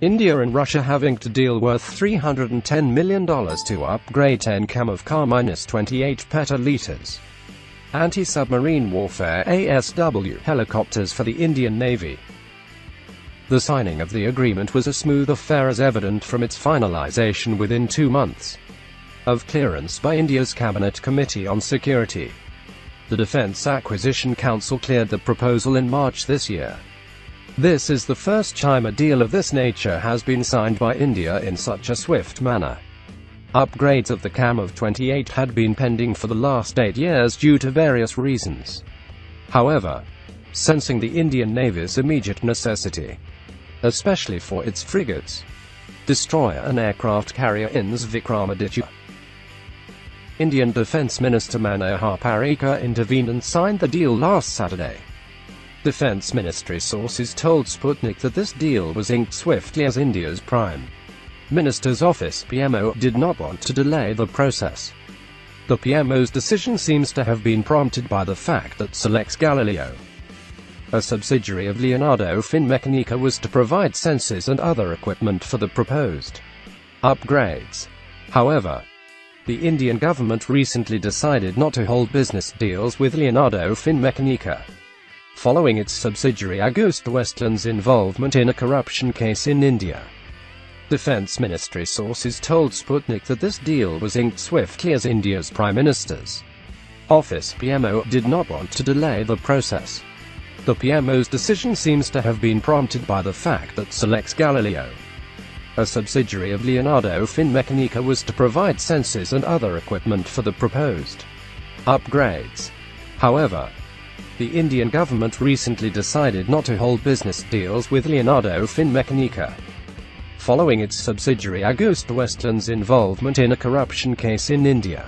India and Russia have inked a deal worth $310 million to upgrade 10 Km-28 petaliters anti-submarine warfare ASW helicopters for the Indian Navy. The signing of the agreement was a smooth affair, as evident from its finalization within 2 months of clearance by India's Cabinet Committee on Security. The Defence Acquisition Council cleared the proposal in March this year. This is the first time a deal of this nature has been signed by India in such a swift manner. Upgrades of the KM-28 had been pending for the last 8 years due to various reasons. However, sensing the Indian Navy's immediate necessity, especially for its frigates, destroyer and aircraft carrier INS Vikramaditya, Indian Defence Minister Manohar Parrikar intervened and signed the deal last Saturday. Defence Ministry sources told Sputnik that this deal was inked swiftly as India's Prime Minister's office (PMO) did not want to delay the process. The PMO's decision seems to have been prompted by the fact that Selex Galileo, a subsidiary of Leonardo Finmeccanica, was to provide sensors and other equipment for the proposed upgrades. However, the Indian government recently decided not to hold business deals with Leonardo Finmeccanica, following its subsidiary AgustaWestland's involvement in a corruption case in India. Defence Ministry sources told Sputnik that this deal was inked swiftly as India's Prime Minister's office (PMO) did not want to delay the process. The PMO's decision seems to have been prompted by the fact that Selex Galileo, a subsidiary of Leonardo Finmeccanica, was to provide sensors and other equipment for the proposed upgrades. However, the Indian government recently decided not to hold business deals with Leonardo Finmeccanica, following its subsidiary AgustaWestland's involvement in a corruption case in India.